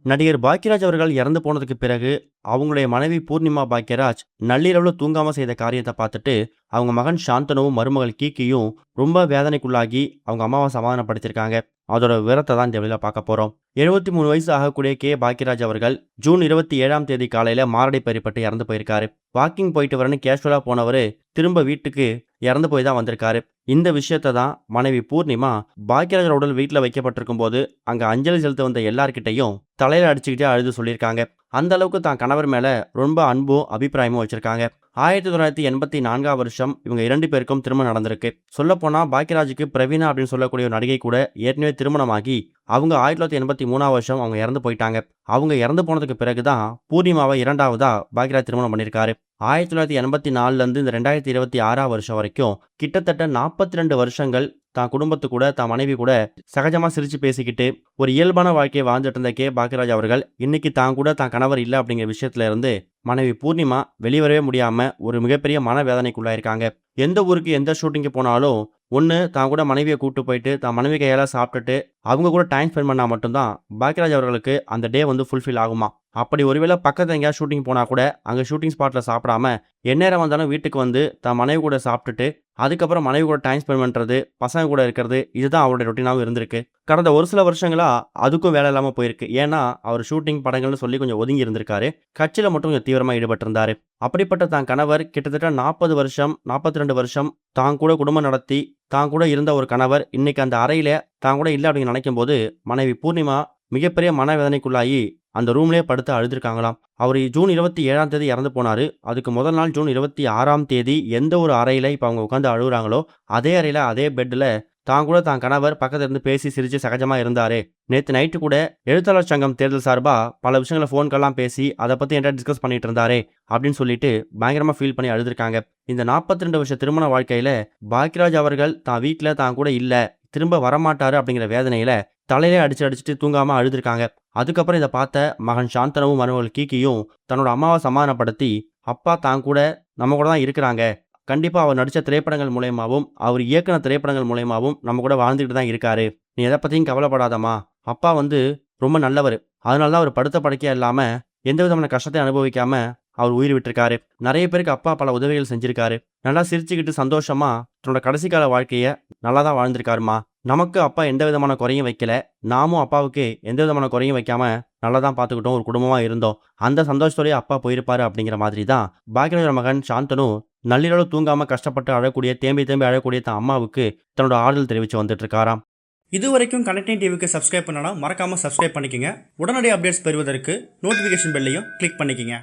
நடிகர் பாக்யராஜ் அவர்கள் இறந்து போனதுக்கு பிறகு அவங்களுடைய மனைவி பூர்ணிமா பாக்யராஜ் நள்ளிரவுல தூங்காம செய்த காரியத்தை பார்த்துட்டு அவங்க மகன் சாந்தனுவும் மருமகள் கீக்கியும் ரொம்ப வேதனைக்குள்ளாகி அவங்க அம்மாவை சமாதானப்படுத்தியிருக்காங்க. அதோட விவரத்தை தான் இந்த வெளியில பார்க்க போறோம். 73 வயசு ஆகக்கூடிய பாக்யராஜ் அவர்கள் ஜூன் 27ஆம் தேதி காலையில மாரடைப்பு ஏற்பட்டு இறந்து போயிருக்காரு. வாக்கிங் போயிட்டு வரேன்னு கேஷுவலா போனவர் திரும்ப வீட்டுக்கு இறந்து போய் தான் வந்திருக்காரு. இந்த விஷயத்தை தான் மனைவி பூர்ணிமா பாக்யராஜோட உடல் வீட்டில் வைக்கப்பட்டிருக்கும் போது அங்க அஞ்சலி செலுத்த வந்த எல்லார்கிட்டையும் தலையில அடிச்சுக்கிட்டே அழுது சொல்லியிருக்காங்க. அந்த அளவுக்கு தான் கணவர் மேல ரொம்ப அன்பும் அபிப்பிராயமும் வச்சிருக்காங்க. 1984ஆம் வருஷம் இவங்க 2 பேருக்கும் திருமணம் நடந்திருக்கு. சொல்லப்போனா பாக்யராஜுக்கு பிரவீனா அப்படின்னு சொல்லக்கூடிய ஒரு நடிகை கூட ஏற்கனவே திருமணமாகி அவங்க 1983ஆம் வருஷம் அவங்க இறந்து போயிட்டாங்க. அவங்க இறந்து போனதுக்கு பிறகுதான் பூர்ணிமாவை இரண்டாவதா பாக்யராஜ் திருமணம் பண்ணியிருக்காரு. 1984ல இருந்து இந்த 2026ஆம் வருஷம் வரைக்கும் கிட்டத்தட்ட 42 வருஷங்கள் தான் குடும்பத்து கூட தான் மனைவி கூட சகஜமா சிரிச்சு பேசிக்கிட்டு ஒரு இயல்பான வாழ்க்கையை வாழ்ந்துட்டு இருந்த பாக்யராஜ் அவர்கள் இன்னைக்கு தான் கூட தான் கணவர் இல்லை அப்படிங்கிற விஷயத்துல இருந்து மனைவி பூர்ணிமா வெளிவரவே முடியாம ஒரு மிகப்பெரிய மனவேதனைக்குள்ளாயிருக்காங்க. எந்த ஊருக்கு எந்த ஷூட்டிங்கு போனாலும் ஒன்று தான் கூட மனைவியை கூப்பிட்டு போயிட்டு தான் மனைவி கையால் சாப்பிட்டுட்டு அவங்க கூட டைம் ஸ்பெண்ட் பண்ணால் மட்டும்தான் பாக்யராஜ் அவர்களுக்கு அந்த டே வந்து ஃபுல்ஃபில் ஆகுமா. அப்படி ஒருவேளை பக்கத்தில் எங்கேயாவது ஷூட்டிங் போனால் கூட அங்கே ஷூட்டிங் ஸ்பாட்டில் சாப்பிடாம எந்நேரம் வந்தாலும் வீட்டுக்கு வந்து தான் மனைவி கூட சாப்பிட்டுட்டு அதுக்கப்புறம் மனைவி கூட டைம் ஸ்பெண்ட் பண்ணுறது, பசங்க கூட இருக்கிறது, இதுதான் அவருடைய ரொட்டீனாகவும் இருந்திருக்கு. கடந்த ஒரு சில வருஷங்களாக அதுக்கும் வேலை இல்லாமல் போயிருக்கு. ஏன்னா அவர் ஷூட்டிங் படங்கள்னு சொல்லி கொஞ்சம் ஒதுங்கி இருந்திருக்காரு. கட்சியில் மட்டும் கொஞ்சம் தீவிரமாக ஈடுபட்டிருந்தாரு. அப்படிப்பட்ட தான் கணவர் கிட்டத்தட்ட 40 வருஷம் 42 வருஷம் தான் கூட குடும்பம் நடத்தி தான் கூட இருந்த ஒரு கணவர் இன்னைக்கு அந்த அறையில தான் கூட இல்லை அப்படின்னு நினைக்கும் போது மனைவி பூர்ணிமா மிகப்பெரிய மனவேதனைக்குள்ளாகி அந்த ரூம்லேயே படுத்து அழுதுருக்காங்களாம். அவர் ஜூன் 27ஆம் தேதி இறந்து போனாரு. அதுக்கு முதல் நாள் ஜூன் 26ஆம் தேதி எந்த ஒரு அறையில இப்போ அவங்க உட்காந்து அழுகுறாங்களோ அதே அறையில அதே பெட்ல தான் கூட தான் கணவர் பக்கத்துல இருந்து பேசி சிரிச்சு சகஜமா இருந்தாரு. நேற்று நைட்டு கூட எழுத்தாளர் சங்கம் தேர்தல் சார்பா பல விஷயங்களை ஃபோன்கெல்லாம் பேசி அதை பத்தி என்கிட்ட டிஸ்கஸ் பண்ணிட்டு இருந்தாரே அப்படின்னு சொல்லிட்டு பயங்கரமா ஃபீல் பண்ணி அழுதுருக்காங்க. இந்த 42 வருஷ திருமண வாழ்க்கையில பாக்யராஜ் அவர்கள் தான் வீட்டுல தான் கூட இல்ல திரும்ப வரமாட்டாரு அப்படிங்கிற வேதனையில தலையிலே அடிச்சுட்டு தூங்காம அழுதுருக்காங்க. அதுக்கப்புறம் இதை பார்த்த மகன் சாந்தனவும் மருமகள் கீக்கியும் தன்னோட அம்மாவை சமாதானப்படுத்தி அப்பா தான் கூட நம்ம கூட தான் இருக்கிறாங்க, கண்டிப்பா அவர் நடித்த திரைப்படங்கள் மூலயமாவும் அவர் இயக்குன திரைப்படங்கள் மூலயமாவும் நம்ம கூட வாழ்ந்துக்கிட்டு தான் இருக்காரு, நீ எதை பற்றியும் கவலைப்படாதம்மா, அப்பா வந்து ரொம்ப நல்லவர், அதனால தான் அவர் படுத்த படுக்கையா இல்லாமல் எந்த விதமான கஷ்டத்தை அனுபவிக்காம அவர் உயிர் விட்டுருக்காரு. நிறைய பேருக்கு அப்பா பல உதவிகள் செஞ்சிருக்காரு. நல்லா சிரிச்சுக்கிட்டு சந்தோஷமா தன்னோட கடைசி கால வாழ்க்கையை நல்லா தான் வாழ்ந்திருக்காருமா. நமக்கு அப்பா எந்த விதமான குறையும் வைக்கல, நாமும் அப்பாவுக்கு எந்த விதமான குறையும் வைக்காம நல்லா தான் பார்த்துக்கிட்டோம், ஒரு குடும்பமாக இருந்தோம், அந்த சந்தோஷத்தோடய அப்பா போயிருப்பாரு அப்படிங்கிற மாதிரி தான் பாக்யராஜோட மகன் சாந்தனு நள்ளிரவு தூங்காம கஷ்டப்பட்டு அழக்கூடிய தேம்பி அழக்கூடிய தான் அம்மாவுக்கு தன்னோட ஆறுதல் தெரிவித்து வந்துட்டு இருக்காராம். இது வரைக்கும் கனெக்டிங் டிவிக்கு சப்ஸ்கிரைப் பண்ணனா மறக்காம சப்ஸ்கிரைப் பண்ணிக்கங்க. உடனடி அப்டேட்ஸ் பெறுவதற்கு நோட்டிஃபிகேஷன் பெல்லையும் கிளிக் பண்ணிக்கங்க.